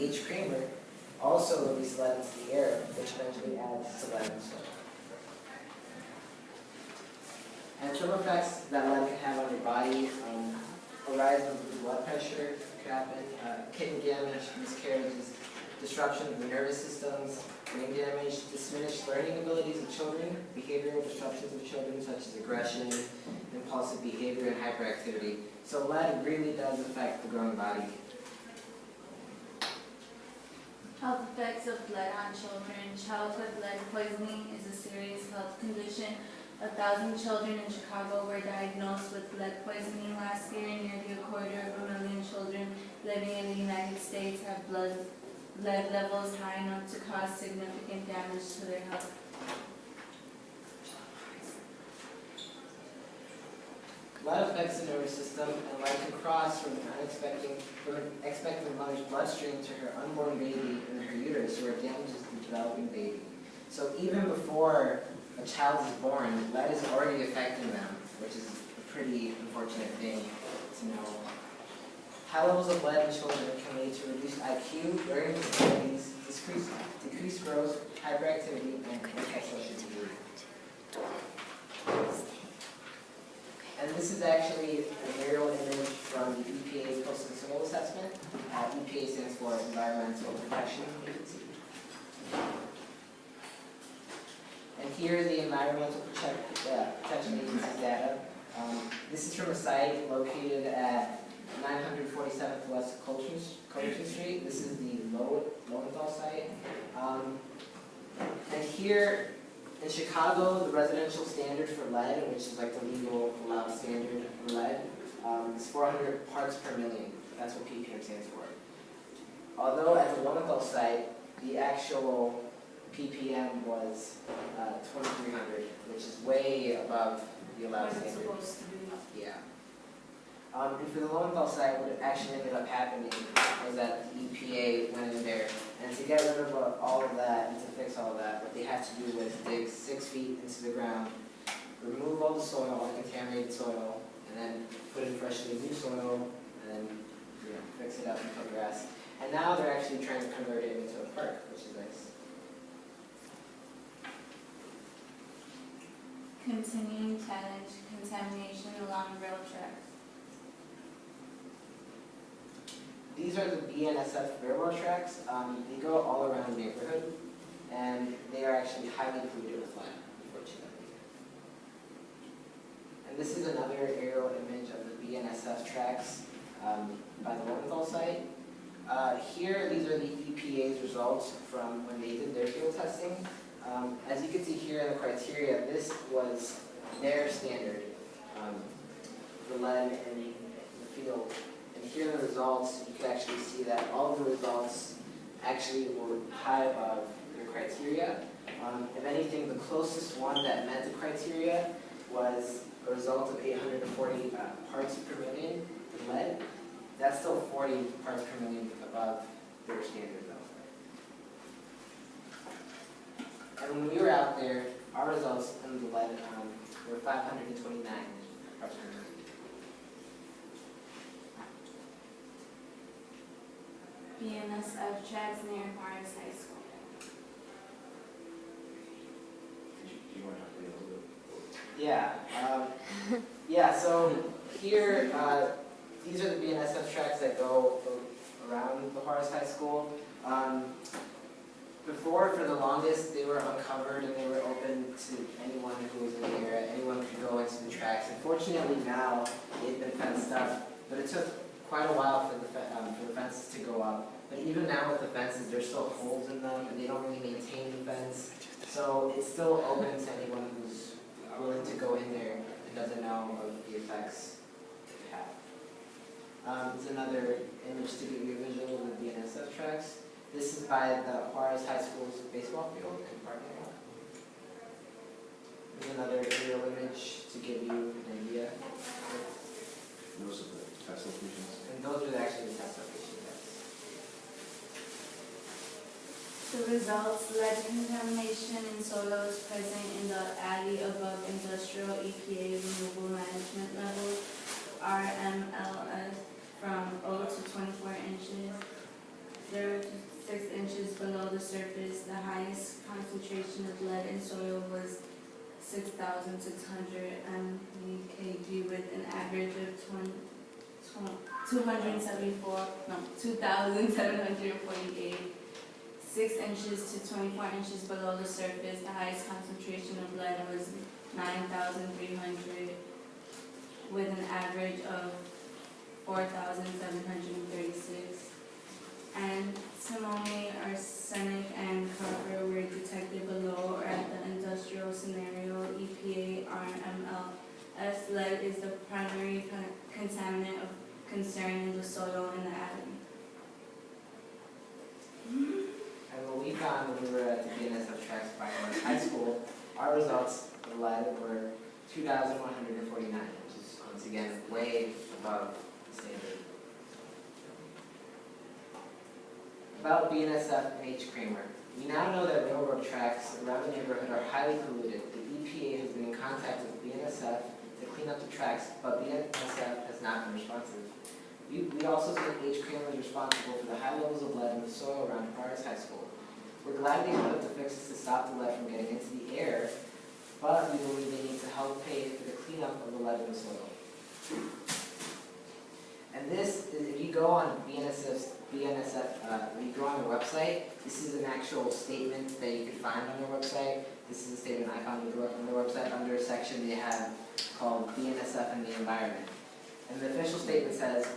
H. Kramer, also release lead into the air, which eventually adds to lead in soil. And some effects that lead can have on your body, a rise of blood pressure could happen, kidney damage, miscarriages, disruption of the nervous systems, brain damage, diminished learning abilities of children, behavioral disruptions of children such as aggression, impulsive behavior, and hyperactivity. So lead really does affect the growing body. Health effects of lead on children. Childhood lead poisoning is a serious health condition. 1,000 children in Chicago were diagnosed with lead poisoning last year. Nearly 250,000 children living in the United States have lead levels high enough to cause significant damage to their health. Lead affects the nervous system, and lead can cross from an expectant mother's bloodstream to her unborn baby in her uterus, where it damages the developing baby. So even before a child is born, lead is already affecting them, which is a pretty unfortunate thing to know. High levels of lead in children can lead to reduced IQ, learning disabilities, decreased growth, hyperactivity, and antisocial behavior. And this is actually an aerial image from the EPA Coastal and Soil Assessment. EPA stands for Environmental Protection Agency. And here is the Environmental Protection Agency's data. This is from a site located at 947th West Culbertson Street. This is the Lowenthal site. And here in Chicago, the residential standard for lead, which is like the legal allowed standard for lead, is 400 parts per million. That's what ppm stands for. Although at the Lowenthal site, the actual ppm was 2,300, which is way above the allowed standard. Yeah. And for the Lowenthal site, what actually ended up happening was that the EPA went in there, and to get rid of all of that and to fix all of that, what they had to do was dig 6 feet into the ground, remove all the soil, all the contaminated soil, and then put in freshly new soil, and then fix it up and put grass. And now they're actually trying to convert it into a park, which is nice. Continuing tonnage contamination along rail tracks. These are the BNSF railroad tracks. They go all around the neighborhood, and they are actually highly polluted with lead, unfortunately. And this is another aerial image of the BNSF tracks by the Lowenthal site. Here, these are the EPA's results from when they did their field testing. As you can see here in the criteria, this was their standard for lead in the field. And here are the results. You can actually see that all of the results actually were high above their criteria. If anything, the closest one that met the criteria was a result of 840 parts per million in lead. That's still 40 parts per million above their standard, though. And when we were out there, our results in the lead were 529 parts per million. BNSF tracks near Morris High School. Yeah. Yeah, so here, these are the BNSF tracks that go around the Horace High School. Before, for the longest, they were uncovered and they were open to anyone who was in the area. Anyone could go into the tracks. Unfortunately, now they've been fenced up, but it took quite a while for the fences to go up. But even now with the fences, there's still holes in them, and they don't really maintain the fence. So it's still open to anyone who's willing to go in there and doesn't know of the effects it have. It's another image to give you a visual of the BNSF tracks. This is by the Juarez High School's baseball field and parking lot. There's another aerial image to give you an idea. Those are the test locations. And those are actually the test locations. The results: lead contamination in soils present in the alley above industrial EPA removal management levels, RMLS, from 0 to 24 inches, 0 to below the surface. The highest concentration of lead in soil was 6,600 mkg with an average of 2,748. 6 inches to 24 inches below the surface, the highest concentration of lead was 9,300 with an average of 4,736. Antimony, arsenic, and copper were detected below or at the industrial scenario. EPA RMLS lead is the primary contaminant of concern in the soil and the atom. And what we found when we were at the BNSF tracks by high school, our results for lead were 2,149, which is once again way above the standard. About BNSF and H. Kramer. We now know that railroad tracks around the neighborhood are highly polluted. The EPA has been in contact with BNSF to clean up the tracks, but BNSF has not been responsive. We also think H. Kramer is responsible for the high levels of lead in the soil around Paris High School. We're glad they put up the fixes to stop the lead from getting into the air, but we believe they need to help pay for the cleanup of the lead in the soil. And this is, if you go on BNSF, if you go on their website, this is an actual statement that you could find on their website. This is a statement I found on their website under a section they have called BNSF and the Environment. And the official statement says,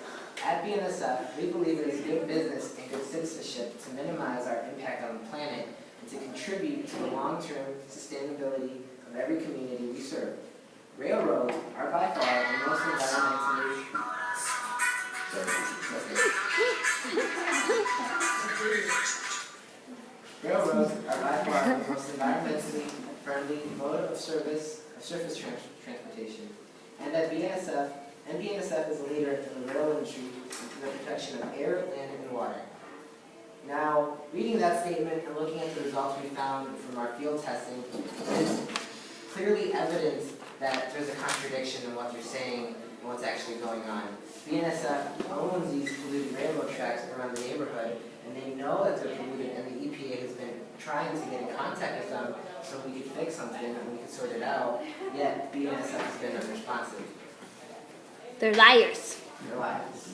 at BNSF, we believe it is good business and good citizenship to minimize our impact on the planet and to contribute to the long-term sustainability of every community we serve. Railroads are by far the most environmentally... Railroads are by far the most environmentally friendly mode of surface transportation. And at BNSF is a leader in the rail industry in the protection of air, land, and water. Now, reading that statement and looking at the results we found from our field testing, it's clearly evident that there's a contradiction in what they're saying and what's actually going on. BNSF owns these polluted railroad tracks around the neighborhood, and they know that they're polluted, and the EPA has been trying to get in contact with them so we could fix something and we could sort it out, yet BNSF has been unresponsive. They're liars. They're liars.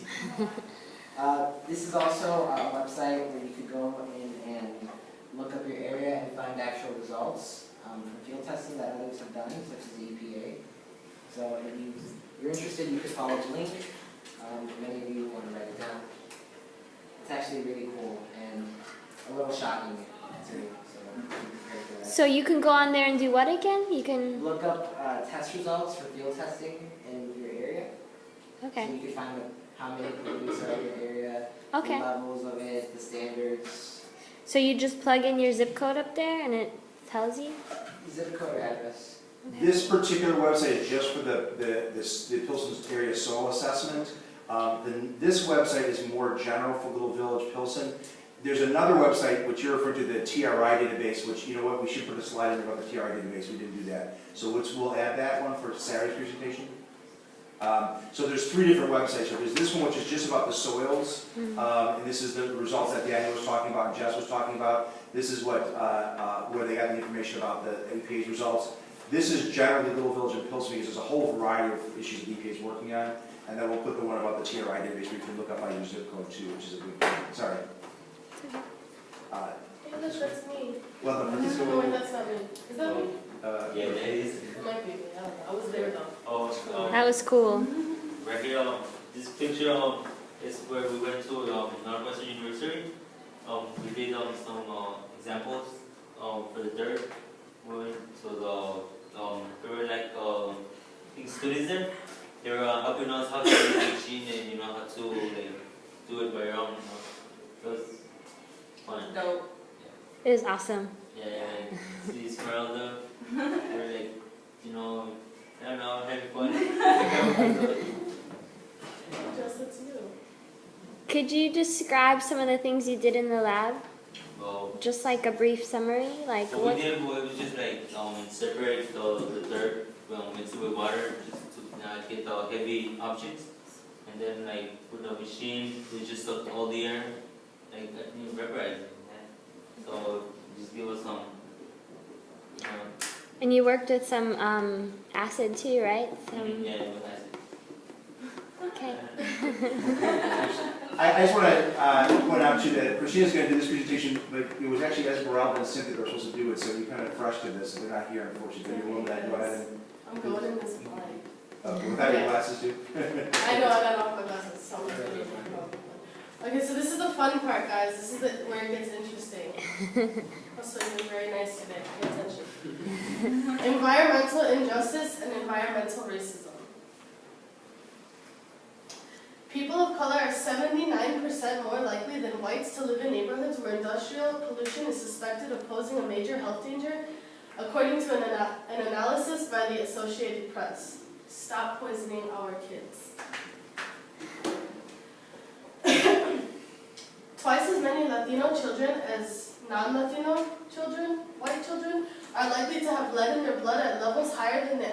This is also a website where you could go in and look up your area and find actual results from field testing that others have done, such as the EPA. So if you're interested, you could follow the link. Many of you want to write it down. It's actually really cool and a little shocking too. So you can go on there and do what again? You can look up test results for field testing in your area. Okay. So you can find how many pollutants are in your area, Okay. the levels of it, the standards. So you just plug in your zip code up there and it tells you? Zip code or address. Okay. This particular website is just for the Pilsen's area soil assessment. This website is more general for Little Village Pilsen. There's another website which you're referring to, the TRI database, which, you know what, we should put a slide in about the TRI database. We didn't do that. So we'll add that one for Saturday's presentation. So there's 3 different websites. So there's this one, which is just about the soils, and this is the results that Daniel was talking about and Jess was talking about. This is what where they got the information about the EPA's results. This is generally Little Village and Pilsen because there's a whole variety of issues the EPA is working on, and then we'll put the one about the TRI database where you can look up by your zip code too, which is a good thing. Sorry. Hey, look, that's me. Well, the No, participant. wait, that's not me. Is that me? Yeah, that is. It might be me. I don't know. I was there though. Oh, That was cool. right here, this picture is where we went to Northwestern University. We did some examples for the dirt. We went to there were like I think students there. They were helping us how to use the machine and how to like do it by your own. So it was fun. Dope. It was awesome. Yeah, like see Esmeralda. We're like, I don't know, having fun. Just it's you. Could you describe some of the things you did in the lab? Well, Just like a brief summary? Like what what? we did was just like separate the dirt mix it with water just to get the heavy objects, and then like with the machine we just sucked all the air, like vaporizing. So just give us some. And you worked with some acid too, right? Yeah, with acid. Okay. I just want to point out to you that Christina's going to do this presentation, but it was actually Esmeralda and Cynthia that were supposed to do it, so you're kind of fresh to this. They're not here, unfortunately. You're willing to go ahead and, I'm going in this blind. without your glasses too. I know, I got off my glasses, so I'm really okay, so this is the fun part, guys. This is where it gets interesting. Also, you've been very nice today. Pay attention. Environmental injustice and environmental racism. People of color are 79% more likely than whites to live in neighborhoods where industrial pollution is suspected of posing a major health danger, according to an analysis by the Associated Press. Stop poisoning our kids. Twice as many Latino children as non-Latino children, white children, are likely to have lead in their blood at levels higher than the